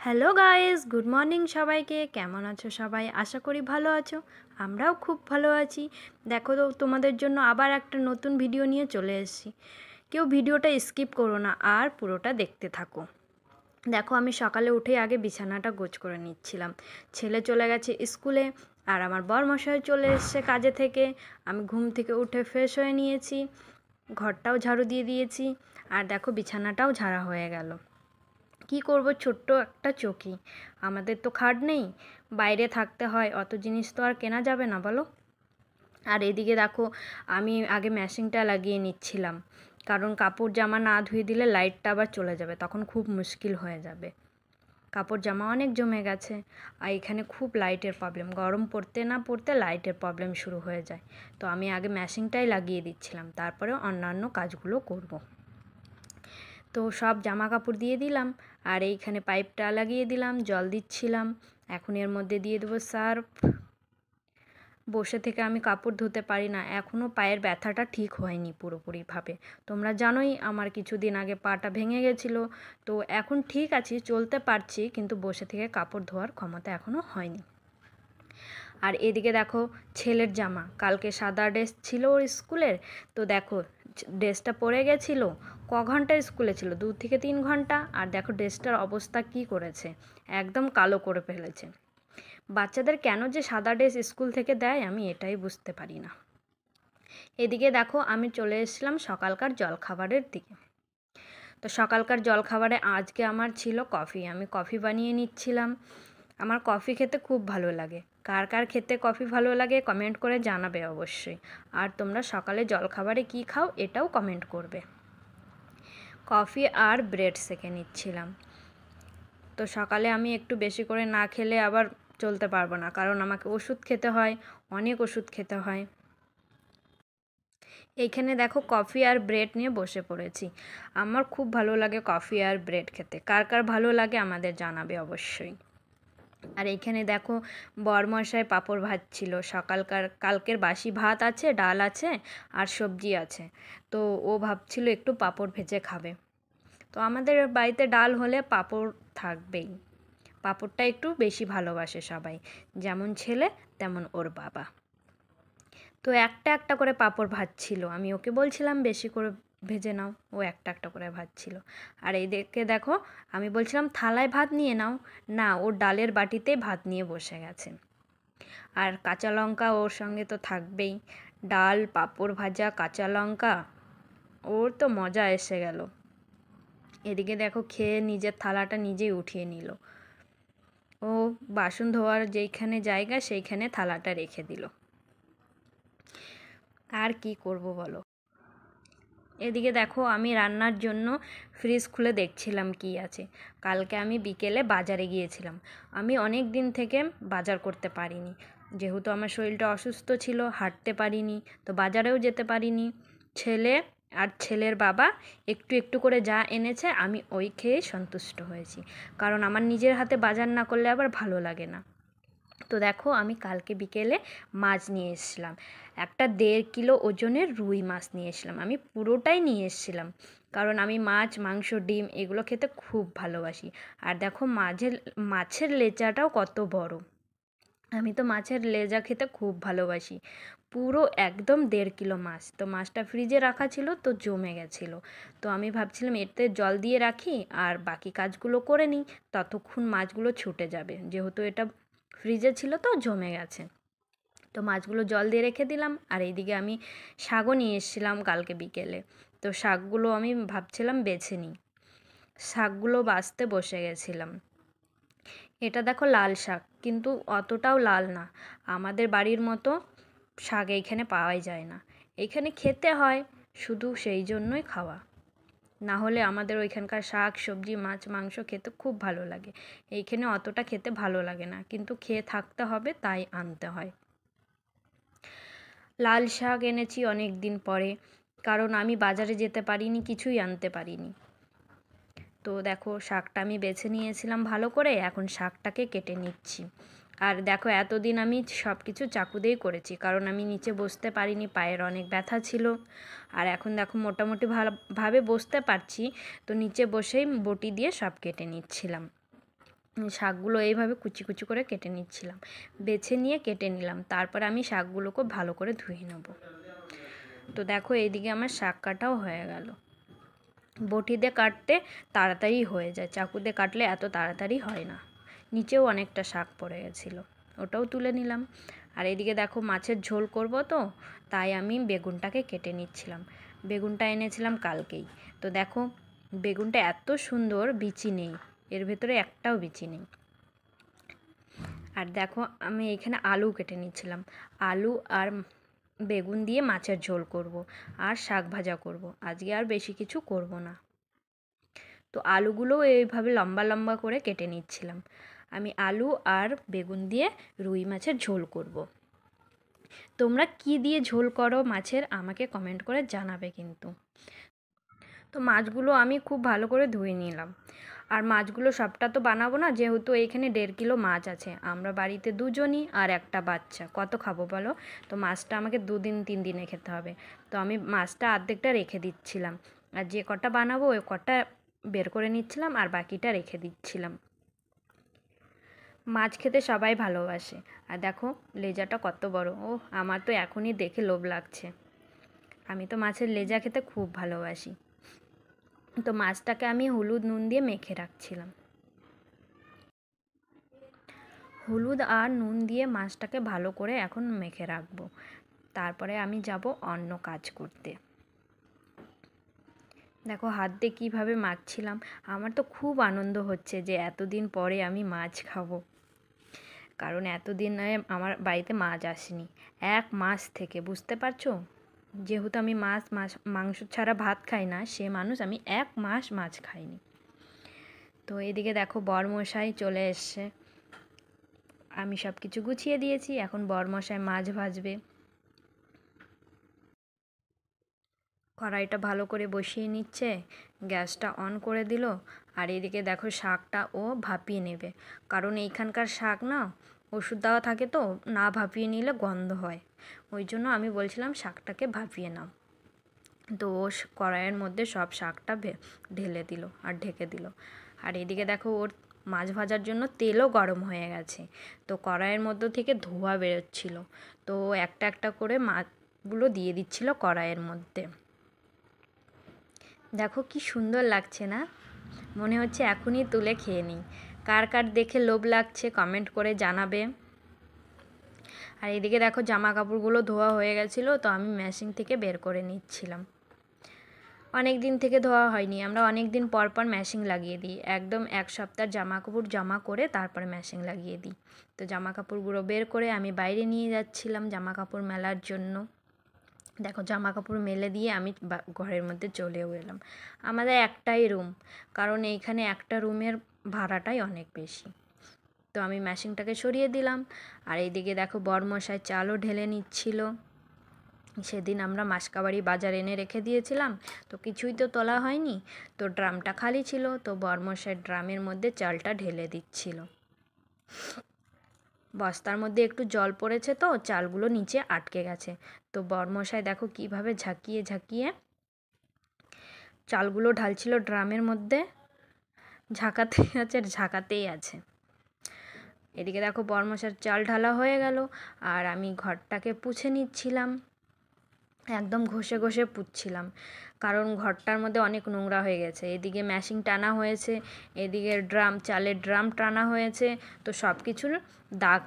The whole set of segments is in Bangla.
হ্যালো গাইস, গুড মর্নিং সবাইকে। কেমন আছো সবাই? আশা করি ভালো আছো। আমরাও খুব ভালো আছি। দেখো তো, তোমাদের জন্য আবার একটা নতুন ভিডিও নিয়ে চলে এসেছি। কেউ ভিডিওটা স্কিপ করো না আর পুরোটা দেখতে থাকো। দেখো, আমি সকালে উঠেই আগে বিছানাটা গোছ করে নিচ্ছিলাম। ছেলে চলে গেছে স্কুলে আর আমার বরমশাই চলে এসেছে কাজে থেকে। আমি ঘুম থেকে উঠে ফ্রেশ হয়ে নিয়েছি, ঘরটাও ঝাড়ু দিয়ে দিয়েছি, আর দেখো বিছানাটাও ঝাড়া হয়ে গেল। কি করব, ছোট্ট একটা চকি, আমাদের তো খাট নেই, বাইরে থাকতে হয়, অত জিনিস তো আর কেনা যাবে না বলো। আর এদিকে দেখো, আমি আগে মেশিনটা লাগিয়ে নিচ্ছিলাম, কারণ কাপড় জামা না ধুয়ে দিলে লাইটটা আবার চলে যাবে, তখন খুব মুশকিল হয়ে যাবে। কাপড় জামা অনেক জমে গেছে, আর এখানে খুব লাইটের প্রবলেম, গরম পড়তে না পড়তে লাইটের প্রবলেম শুরু হয়ে যায়। তো আমি আগে মেশিনটাই লাগিয়ে দিচ্ছিলাম, তারপরে অন্যান্য কাজগুলো করব। তো সব জামা কাপড় দিয়ে দিলাম, আর এইখানে পাইপটা লাগিয়ে দিলাম, জল দিচ্ছিলাম। এখন এর মধ্যে দিয়ে দেবো সার্ফ। বসে থেকে আমি কাপড় ধুতে পারি না, এখনও পায়ের ব্যথাটা ঠিক হয়নি পুরোপুরিভাবে। তোমরা জানোই আমার কিছুদিন আগে পাটা ভেঙে গেছিলো। তো এখন ঠিক আছি, চলতে পারছি, কিন্তু বসে থেকে কাপড় ধোয়ার ক্ষমতা এখনও হয়নি। আর এদিকে দেখো, ছেলের জামা, কালকে সাদা ড্রেস ছিল ওর স্কুলের। তো দেখো, ড্রেসটা পরে গেছিলো, ঘন্টার স্কুলে ছিল, 2 থেকে 3 ঘন্টা। আর দেখো ড্রেসটার অবস্থা কি করেছে, একদম কালো করে ফেলেছে। বাচ্চাদের কেন যে সাদা ড্রেস স্কুল থেকে দেয় আমি এটাই বুঝতে পারি না। এদিকে দেখো, আমি চলে এসেছিলাম সকালকার জলখাবারের দিকে। তো সকালকার জলখাবারে আজকে আমার ছিল কফি, আমি কফি বানিয়ে নিচ্ছিলাম। আমার কফি খেতে খুব ভালো লাগে। কার কার খেতে কফি ভালো লাগে কমেন্ট করে জানাবে অবশ্যই। আর তোমরা সকালে জলখাবারে কী খাও এটাও কমেন্ট করবে। কফি আর ব্রেড সেঁকে নিচ্ছিলাম। তো সকালে আমি একটু বেশি করে না খেলে আবার চলতে পারবো না, কারণ আমাকে ওষুধ খেতে হয়, অনেক ওষুধ খেতে হয়। এইখানে দেখো, কফি আর ব্রেড নিয়ে বসে পড়েছি। আমার খুব ভালো লাগে কফি আর ব্রেড খেতে, কার কার ভালো লাগে আমাদের জানাবে অবশ্যই। আর এইখানে দেখো, বরমশাই পাঁপড় ভাজছিল, কালকের বাসি ভাত আছে, ডাল আছে আর সবজি আছে। তো ও ভাবছিল একটু পাঁপড় ভেজে খাবে। তো আমাদের বাড়িতে ডাল হলে পাঁপড় থাকবেই। পাঁপড়টা একটু বেশি ভালোবাসে সবাই, যেমন ছেলে তেমন ওর বাবা। তো একটা একটা করে পাঁপড় ভাজছিল, আমি ওকে বলছিলাম বেশি করে ভেজে নাও, ও একটা একটা করে ভাজছিল। আর এই দেখে দেখো, আমি বলছিলাম থালায় ভাত নিয়ে নাও, না, ও ডালের বাটিতে ভাত নিয়ে বসে গেছে। আর কাঁচা লঙ্কা ওর সঙ্গে তো থাকবেই, ডাল, পাঁপড় ভাজা, কাঁচা লঙ্কা, ওর তো মজা এসে গেল। এদিকে দেখো, খেয়ে নিজের থালাটা নিজেই উঠিয়ে নিল। ও বাসন ধোয়ার যেইখানে জায়গা সেইখানে থালাটা রেখে দিল। আর কি করব বলো। এদিকে দেখো, আমি রান্নার জন্য ফ্রিজ খুলে দেখছিলাম কি আছে। কালকে আমি বিকেলে বাজারে গিয়েছিলাম। আমি অনেক দিন থেকে বাজার করতে পারিনি, যেহেতু আমার শরীরটা অসুস্থ ছিল, হাঁটতে পারিনি, তো বাজারেও যেতে পারিনি। ছেলে আর ছেলের বাবা একটু একটু করে যা এনেছে আমি ওই খেয়ে সন্তুষ্ট হয়েছি, কারণ আমার নিজের হাতে বাজার না করলে আবার ভালো লাগে না। তো দেখো, আমি কালকে বিকেলে মাছ নিয়ে এসেছিলাম, একটা 1.5 কিলো ওজনের রুই মাছ নিয়ে এসেছিলাম। আমি পুরোটাই নিয়ে এসেছিলাম, কারণ আমি মাছ, মাংস, ডিম এগুলো খেতে খুব ভালোবাসি। আর দেখো, মাছের লেজাটাও কত বড়, আমি তো মাছের লেজা খেতে খুব ভালোবাসি। পুরো একদম 1.5 কিলো মাছ। তো মাছটা ফ্রিজে রাখা ছিল, তো জমে গেছিলো। তো আমি ভাবছিলাম এতে জল দিয়ে রাখি আর বাকি কাজগুলো করে নিই, ততক্ষণ মাছগুলো ছুটে যাবে, যেহেতু এটা ফ্রিজে ছিল তো জমে গেছে। তো মাছগুলো জল দিয়ে রেখে দিলাম। আর এইদিকে আমি শাকও নিয়ে এসেছিলাম কালকে বিকেলে। তো শাকগুলো আমি ভাবছিলাম বেছে নিই, শাকগুলো বাছতে বসে গেছিলাম। এটা দেখো লাল শাক, কিন্তু অতটাও লাল না, আমাদের বাড়ির মতো শাক এইখানে পাওয়াই যায় না। এইখানে খেতে হয় শুধু, সেই জন্যই খাওয়া, না হলে আমাদের ওইখানকার শাক সবজি মাছ মাংস খেতে খুব ভালো লাগে। এইখানে অতটা খেতে ভালো লাগে না, কিন্তু খেয়ে থাকতে হবে তাই আনতে হয়। লাল শাক এনেছি অনেক দিন পরে, কারণ আমি বাজারে যেতে পারিনি, কিছুই আনতে পারিনি। তো দেখো, শাকটা আমি বেছে নিয়েছিলাম ভালো করে, এখন শাকটাকে কেটে নিচ্ছি। আর দেখো, এতদিন আমি সব কিছু চাকু দিয়েই করেছি, কারণ আমি নিচে বসতে পারিনি, পায়ের অনেক ব্যথা ছিল। আর এখন দেখো মোটামুটি ভাবে বসতে পারছি, তো নিচে বসেই বটি দিয়ে সব কেটে নিচ্ছিলাম। শাকগুলো এইভাবে কুচি কুচি করে কেটে নিচ্ছিলাম, বেছে নিয়ে কেটে নিলাম। তারপরে আমি শাকগুলোকে ভালো করে ধুয়ে নেব। তো দেখো এইদিকে আমার শাক কাটাও হয়ে গেল। বটি দিয়ে কাটতে তাড়াতাড়ি হয়ে যায়, চাকু দিয়ে কাটলে এত তাড়াতাড়ি হয় না। নিচেও অনেকটা শাক পড়ে গেছিলো, ওটাও তুলে নিলাম। আর এদিকে দেখো মাছের ঝোল করব, তো তাই আমি বেগুনটাকে কেটে নিচ্ছিলাম। বেগুনটা এনেছিলাম কালকেই। তো দেখো বেগুনটা এত সুন্দর, বিচি নেই, এর ভেতরে একটাও বিচি নেই। আর দেখো আমি এখানে আলু কেটে নিচ্ছিলাম। আলু আর বেগুন দিয়ে মাছের ঝোল করব, আর শাক ভাজা করব। আজকে আর বেশি কিছু করব না। তো আলুগুলোও এইভাবে লম্বা লম্বা করে কেটে নিচ্ছিলাম। আমি আলু আর বেগুন দিয়ে রুই মাছের ঝোল করব। তোমরা কি দিয়ে ঝোল করো মাছের আমাকে কমেন্ট করে জানাবে কিন্তু। তো মাছগুলো আমি খুব ভালো করে ধুয়ে নিলাম। আর মাছগুলো সবটা তো বানাবো না, যেহেতু এইখানে 1.5 কিলো মাছ আছে। আমরা বাড়িতে দুজনই আর একটা বাচ্চা, কত খাবো বলো? তো মাছটা আমাকে 2 দিন 3 দিনে খেতে হবে। তো আমি মাছটা অর্ধেকটা রেখে দিচ্ছিলাম, আর যে কটা বানাবো ওই কটা বের করে নিচ্ছিলাম, আর বাকিটা রেখে দিচ্ছিলাম। মাছ খেতে সবাই ভালোবাসে। আর দেখো লেজাটা কত বড়, ও আমার তো এখনই দেখে লোভ লাগছে। আমি তো মাছের লেজা খেতে খুব ভালোবাসি। তো মাছটাকে আমি হলুদ নুন দিয়ে মেখে রাখছিলাম। হলুদ আর নুন দিয়ে মাছটাকে ভালো করে এখন মেখে রাখবো। তারপরে আমি যাব অন্য কাজ করতে। দেখো হাত দিয়ে কীভাবে মাখছিলাম। আমার তো খুব আনন্দ হচ্ছে যে এতদিন পরে আমি মাছ খাবো, কারণ এতদিন আমার বাড়িতে মাছ আসেনি। 1 মাস থেকে, বুঝতে পারছো? যেহেতু আমি মাংস ছাড়া ভাত খাই না, সে মানুষ আমি 1 মাস মাছ খাইনি। তো এদিকে দেখো বরমশাই চলে এসছে। আমি সব কিছু গুছিয়ে দিয়েছি, এখন বরমশাই মাছ ভাজবে। কড়াইটা ভালো করে বসিয়ে নিচ্ছে, গ্যাসটা অন করে দিল। আর এদিকে দেখো শাকটা ও ভাপিয়ে নেবে, কারণ এইখানকার শাক না ওষুধ দেওয়া থাকে, তো না ভাপিয়ে নিলে গন্ধ হয়। ওই জন্য আমি বলছিলাম শাকটাকে ভাপিয়ে নাও। তো ও কড়াইয়ের মধ্যে সব শাকটা ঢেলে দিল আর ঢেকে দিল। আর এদিকে দেখো ওর মাছ ভাজার জন্য তেলও গরম হয়ে গেছে। তো কড়াইয়ের মধ্যে থেকে ধোঁয়া বেরোচ্ছিল, তো একটা একটা করে মাছগুলো দিয়ে দিচ্ছিল কড়াইয়ের মধ্যে। দেখো কি সুন্দর লাগছে না? মনে হচ্ছে এখনই তুলে খেয়ে নিই। কার কার দেখে লোভ লাগছে কমেন্ট করে জানাবে। আর এদিকে দেখো জামা কাপড়গুলো ধোয়া হয়ে গেছিলো, তো আমি মেশিন থেকে বের করে নিচ্ছিলাম। অনেক দিন থেকে ধোয়া হয়নি, আমরা অনেক দিন পর পর মেশিন লাগিয়ে দিই। একদম 1 সপ্তাহ জামা কাপড় জমা করে তারপরে মেশিন লাগিয়ে দিই। তো জামা কাপড়গুলো বের করে আমি বাইরে নিয়ে যাচ্ছিলাম জামা কাপড় মেলার জন্য। দেখো জামা কাপড় মেলে দিয়ে আমি ঘরের মধ্যে চলেও এলাম। আমাদের একটাই রুম, কারণ এইখানে একটা রুমের ভাড়াটাই অনেক বেশি। তো আমি মেশিনটাকে সরিয়ে দিলাম। আর এইদিকে দেখো বরমশাই চালও ঢেলে নিচ্ছিল। সেদিন আমরা মাসকাবাড়ি বাজার এনে রেখে দিয়েছিলাম, তো কিছুই তো তোলা হয়নি। তো ড্রামটা খালি ছিল, তো বরমশাই ড্রামের মধ্যে চালটা ঢেলে দিচ্ছিল। বস্তার মধ্যে একটু জল পড়েছে, তো চালগুলো নিচে আটকে গেছে। তো বরমশাই দেখো কিভাবে ঝাঁকিয়ে ঝাঁকিয়ে চালগুলো ঢালছিল ড্রামের মধ্যে। ঝাঁকাতেই আছে। এদিকে দেখো বরমশাইয়ের চাল ঢালা হয়ে গেল, আর আমি ঘরটাকে পুছে নিচ্ছিলাম। একদম ঘষে ঘষে পুছছিলাম, কারণ ঘরটার মধ্যে অনেক নোংরা হয়ে গেছে। এদিকে মেশিন টানা হয়েছে, এদিকে চালের ড্রাম টানা হয়েছে, তো সব কিছুর দাগ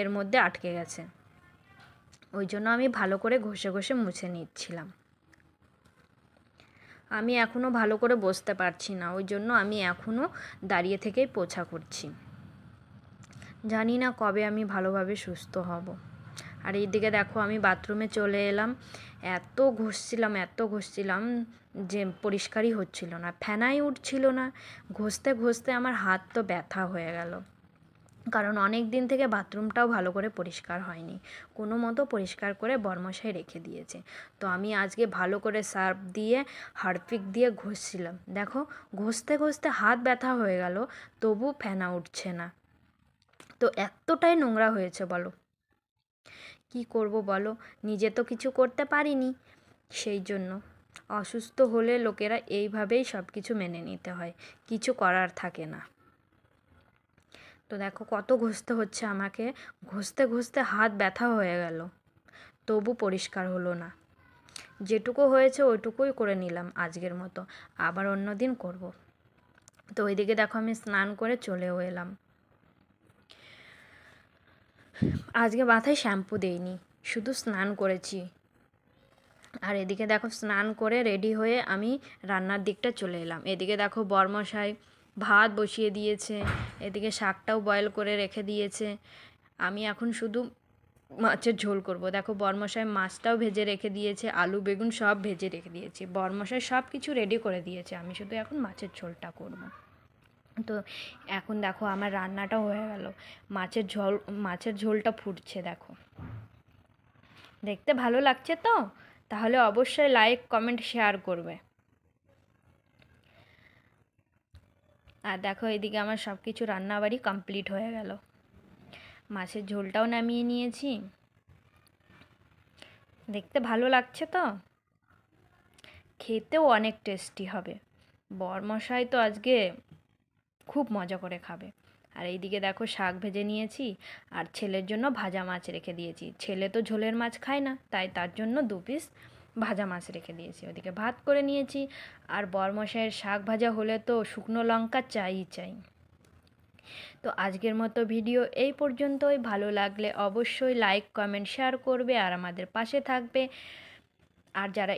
এর মধ্যে আটকে গেছে। ওই জন্য আমি ভালো করে ঘষে ঘষে মুছে নিচ্ছিলাম। আমি এখনও ভালো করে বসতে পারছি না, ওই জন্য আমি এখনও দাঁড়িয়ে থেকেই পোছা করছি। জানি না কবে আমি ভালোভাবে সুস্থ হব। আর এইদিকে দেখো আমি বাথরুমে চলে এলাম। এত ঘষছিলাম যে পরিষ্কারই হচ্ছিল না, ফেনাই উঠছিল না। ঘষতে ঘষতে আমার হাত তো ব্যথা হয়ে গেল, কারণ অনেক দিন থেকে বাথরুমটাও ভালো করে পরিষ্কার হয়নি। কোনো মতো পরিষ্কার করে বরমশাই রেখে দিয়েছে। তো আমি আজকে ভালো করে সার্ফ দিয়ে হারপিক দিয়ে ঘষছিলাম। দেখো ঘষতে ঘষতে হাত ব্যথা হয়ে গেল, তবু ফেনা উঠছে না। তো এতটাই নোংরা হয়েছে বলো, কি করব বলো? নিজে তো কিছু করতে পারিনি, সেই জন্য। অসুস্থ হলে লোকেরা এইভাবেই সব কিছু মেনে নিতে হয়, কিছু করার থাকে না। তো দেখো কত ঘষতে হচ্ছে আমাকে, ঘষতে ঘষতে হাত ব্যথা হয়ে গেল, তবু পরিষ্কার হলো না। যেটুকু হয়েছে ওইটুকুই করে নিলাম আজকের মতো, আবার অন্য দিন করব। তো ওইদিকে দেখো আমি স্নান করে চলেও এলাম। আজকে মাথায় শ্যাম্পু দেইনি, শুধু স্নান করেছি। আর এদিকে দেখো স্নান করে রেডি হয়ে আমি রান্নার দিকটা চলে এলাম। এদিকে দেখো বরমশাই ভাত বসিয়ে দিয়েছে, এদিকে শাকটাও বয়েল করে রেখে দিয়েছে। আমি এখন শুধু মাছের ঝোল করব। দেখো বরমশাই মাছটাও ভেজে রেখে দিয়েছে, আলু বেগুন সব ভেজে রেখে দিয়েছে, বরমশাই সব কিছু রেডি করে দিয়েছে, আমি শুধু এখন মাছের ঝোলটা করব। তো এখন দেখো আমার রান্নাটাও হয়ে গেল, মাছের ঝোলটা ফুটছে দেখো। দেখতে ভালো লাগছে তো? তাহলে অবশ্যই লাইক কমেন্ট শেয়ার করবে। আর দেখো এদিকে আমার সব কিছু রান্নাবাড়ি কমপ্লিট হয়ে গেল, মাছের ঝোলটাও নামিয়ে নিয়েছি। দেখতে ভালো লাগছে তো? খেতেও অনেক টেস্টি হবে। বরমশাই তো আজকে খুব মজা করে খাবে। আর এইদিকে দেখো শাক ভেজে নিয়েছি, আর ছেলের জন্য ভাজা মাছ রেখে দিয়েছি। ছেলে তো ঝোলের মাছ খায় না, তাই তার জন্য 2 পিস ভাজা মাছ রেখে দিয়েছি। ওদিকে ভাত করে নিয়েছি, আর বরমশাইয়ের শাক ভাজা হলে তো শুকনো লঙ্কা চাই চাই। তো আজকের মতো ভিডিও এই পর্যন্তই। ভালো লাগলে অবশ্যই লাইক কমেন্ট শেয়ার করবে আর আমাদের পাশে থাকবে। আর যারা